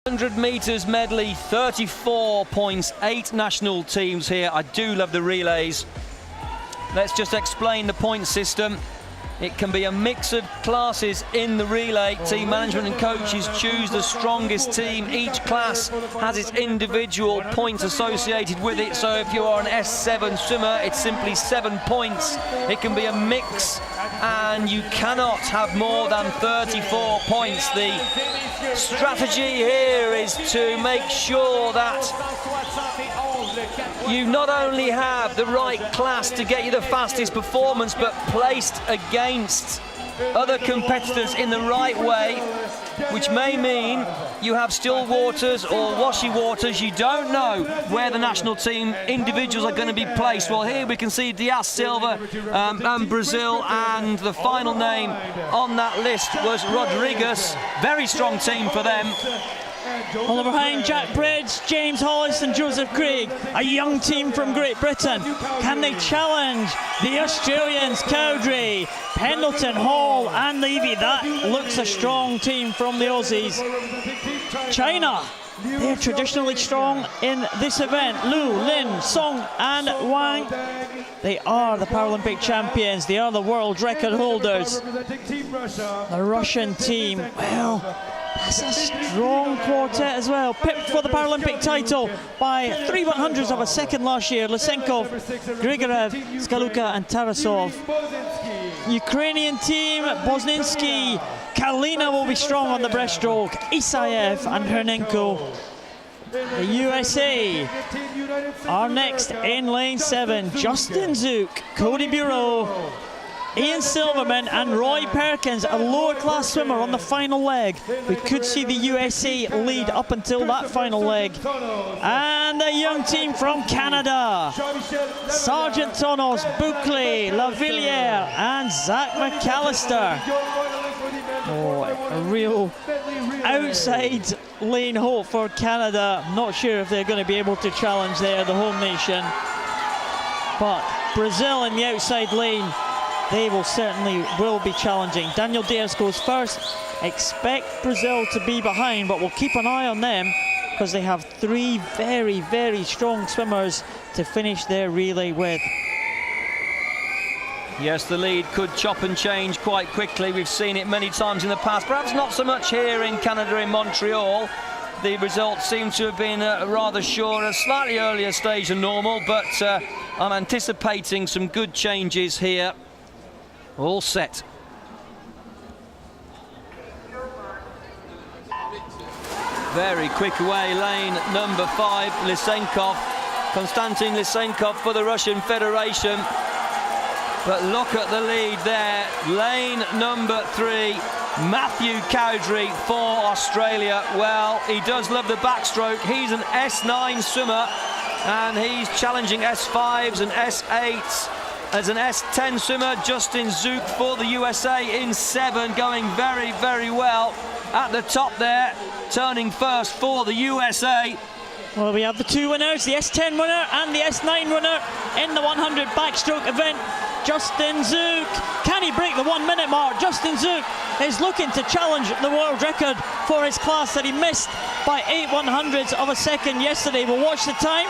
100 meters medley, 34 points, 8 national teams here. I do love the relays. Let's just explain the point system. It can be a mix of classes in the relay. Team management and coaches choose the strongest team. Each class has its individual points associated with it. So if you are an S7 swimmer, it's simply 7 points. It can be a mix, and you cannot have more than 34 points. The strategy here is to make sure that you not only have the right class to get you the fastest performance, but placed against other competitors in the right way, which may mean you have still waters or washy waters. You don't know where the national team individuals are going to be placed. Well, here we can see Diaz Silva and Brazil, and the final name on that list was Rodriguez. Very strong team for them. Oliver Hine, Jack Bridge, James Hollis and Joseph Craig, a young team from Great Britain. Can they challenge the Australians, Cowdrey, Pendleton, Hall and Levy? That looks a strong team from the Aussies. China, they're traditionally strong in this event. Liu, Lin, Song and Wang. They are the Paralympic champions. They are the world record holders. The Russian team, well, that's a strong quartet as well. Pipped for the Paralympic title by 3/100ths of a second last year. Lysenkov, Grigorev, Skaluka and Tarasov. Ukrainian team, Bosninsky, Kalina will be strong on the breaststroke. Isayev and Hernenko. The USA are next in lane 7. Justin Zook, Cody Bureau, Ian Silverman and Roy Perkins, a lower class swimmer on the final leg. We could see the USA lead up until that final leg. And a young team from Canada. Sargent Tonos, Buckley, Lavilliere and Zach McAllister. Oh, a real outside lane hope for Canada. Not sure if they're going to be able to challenge there, the home nation. But Brazil in the outside lane, they certainly will be challenging. Daniel Diaz goes first. Expect Brazil to be behind, but we'll keep an eye on them because they have 3 very, very strong swimmers to finish their relay with. Yes, the lead could chop and change quite quickly. We've seen it many times in the past. Perhaps not so much here in Canada, in Montreal. The results seem to have been rather sure, a slightly earlier stage than normal, but I'm anticipating some good changes here. All set. Very quick away, lane number 5, Lysenkov. Konstantin Lysenkov for the Russian Federation. But look at the lead there. Lane number 3, Matthew Cowdrey for Australia. Well, he does love the backstroke. He's an S9 swimmer, and he's challenging S5s and S8s. As an S10 swimmer, Justin Zook for the USA in 7, going very, very well. At the top there, turning first for the USA. Well, we have the 2 winners, the S10 winner and the S9 winner in the 100 backstroke event. Justin Zook, can he break the 1 minute mark? Justin Zook is looking to challenge the world record for his class that he missed by 8/100ths of a second yesterday. We'll watch the time,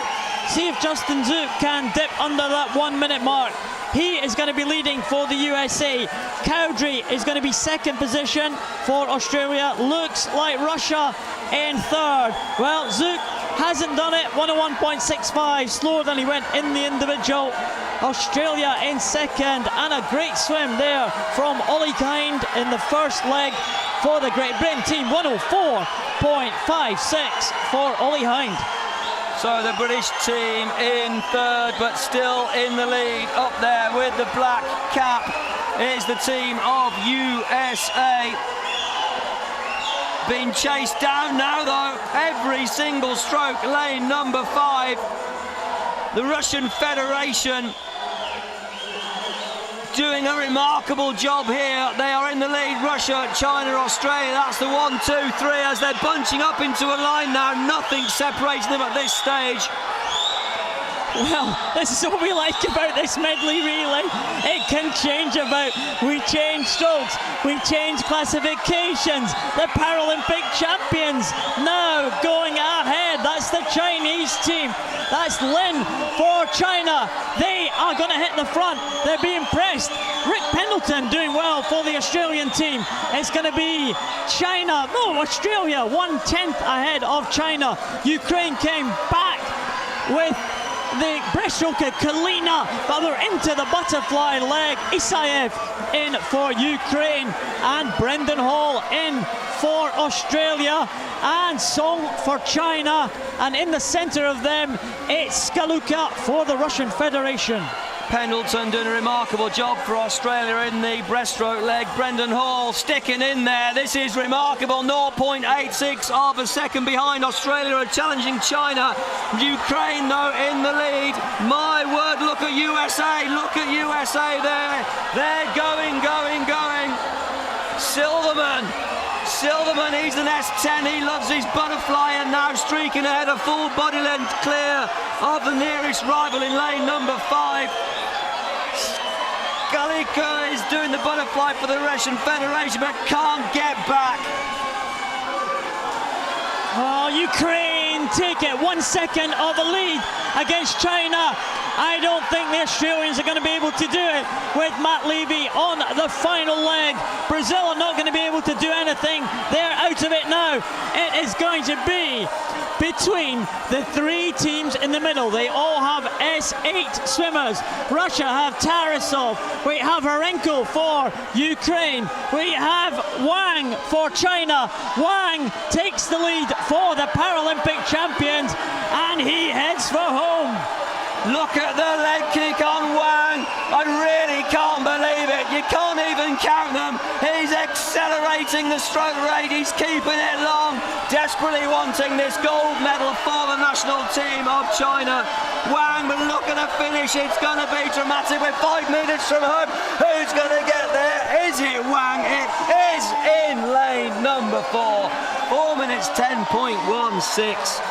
see if Justin Zook can dip under that 1 minute mark. He is going to be leading for the USA. Cowdrey is going to be second position for Australia. Looks like Russia in third. Well, Zook hasn't done it. 101.65, slower than he went in the individual. Australia in second, and a great swim there from Ollie Kind in the first leg for the Great Britain team. 104.56 for Ollie Hind. So the British team in third, but still in the lead. Up there with the black cap is the team of USA. Being chased down now though, every single stroke, lane number 5. The Russian Federation doing a remarkable job here. They are in the lead. Russia, China, Australia. That's the 1, 2, 3 as they're bunching up into a line now. Nothing separating them at this stage. Well, this is what we like about this medley relay. It can change about. We change strokes, we change classifications. The Paralympic champions now Chinese team. That's Lin for China. They are going to hit the front. They're being pressed. Rick Pendleton doing well for the Australian team. It's going to be China. No, Australia 1/10 ahead of China. Ukraine came back with the breaststroker Kalina, but they're into the butterfly leg. Isaev in for Ukraine, and Brendan Hall in for Australia, and Song for China, and in the center of them it's Skaluka for the Russian Federation. Pendleton doing a remarkable job for Australia in the breaststroke leg. Brendan Hall sticking in there. This is remarkable. 0.86 of a second behind. Australia are challenging China. Ukraine, though, in the lead. My word, look at USA. Look at USA there. They're going. Silverman, he's an S10. He loves his butterfly, and now streaking ahead, a full body length clear of the nearest rival in lane number 5. Galika is doing the butterfly for the Russian Federation, but can't get back. Oh, Ukraine take it 1 second of a lead against China. I don't think the Australians are going to be able to do it with Matt Levy on the final leg. Brazil are not going to be able to do anything. They're out of it now. It is going to be between the 3 teams in the middle. They all have S8 swimmers. Russia have Tarasov. We have Harenko for Ukraine. We have Wang for China. Wang takes the lead for the Paralympic champions, and he heads for home. Look at the leg kick on Wang. I really can't believe it. You can't even count them. He's accelerating the stroke rate. He's keeping it long. Desperately wanting this gold medal for the national team of China. Wang, but look at the finish. It's going to be dramatic with 5 minutes from home. Who's going to get there? Is it Wang? It is in lane number 4. 4 minutes 10.16.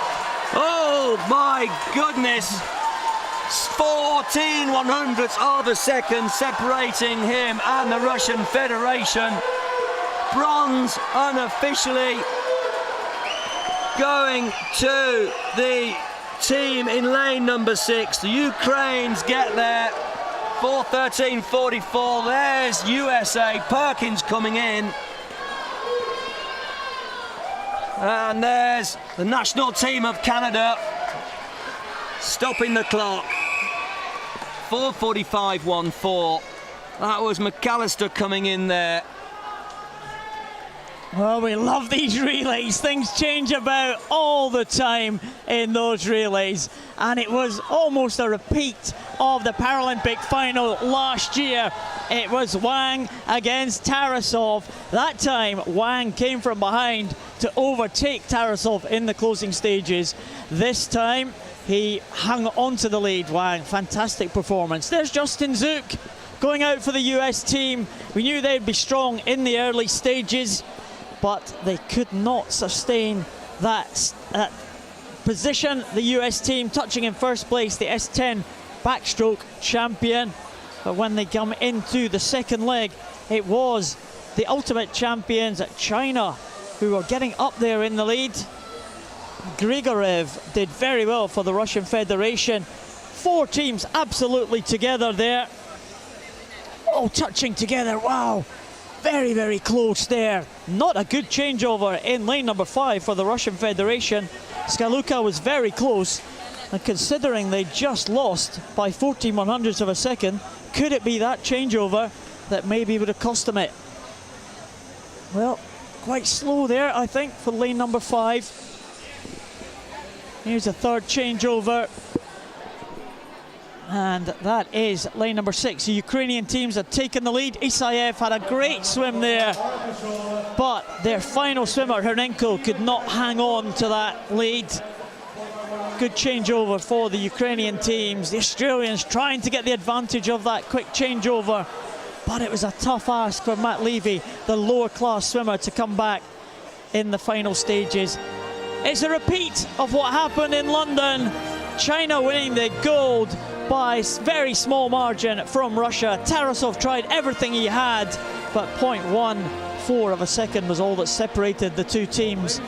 Oh my goodness. 14 100ths of a second separating him and the Russian Federation. Bronze unofficially going to the team in lane number 6. The Ukrainians get there. 4:13.44. There's USA. Perkins coming in. And there's the national team of Canada stopping the clock. 4:45.14. That was McAllister coming in there. Well, we love these relays. Things change about all the time in those relays. And it was almost a repeat of the Paralympic final last year. It was Wang against Tarasov. That time, Wang came from behind to overtake Tarasov in the closing stages. This time, he hung on to the lead. Wang, fantastic performance. There's Justin Zook going out for the US team. We knew they'd be strong in the early stages, but they could not sustain that position. The US team touching in first place, the S10 backstroke champion. But when they come into the second leg, it was the ultimate champions at China who were getting up there in the lead. Grigorev did very well for the Russian Federation. 4 teams absolutely together there. Oh, touching together, wow. Very, very close there. Not a good changeover in lane number 5 for the Russian Federation. Skaluka was very close, and considering they just lost by 14 100ths of a second, could it be that changeover that maybe would have cost them it? Well, quite slow there, I think, for lane number 5. Here's a third changeover. And that is lane number 6. The Ukrainian teams have taken the lead. Isaev had a great swim there, but their final swimmer, Hernenko, could not hang on to that lead. Good changeover for the Ukrainian teams. The Australians trying to get the advantage of that quick changeover, but it was a tough ask for Matt Levy, the lower class swimmer, to come back in the final stages. It's a repeat of what happened in London. China winning the gold by very small margin from Russia. Tarasov tried everything he had, but 0.1 0.4 of a second was all that separated the two teams.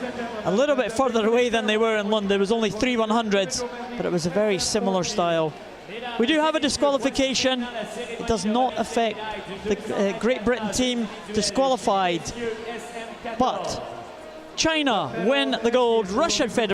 A little bit further away than they were in London. There was only 3 100s, but it was a very similar style. We do have a disqualification. It does not affect the Great Britain team disqualified. But China win the gold. Russian Federation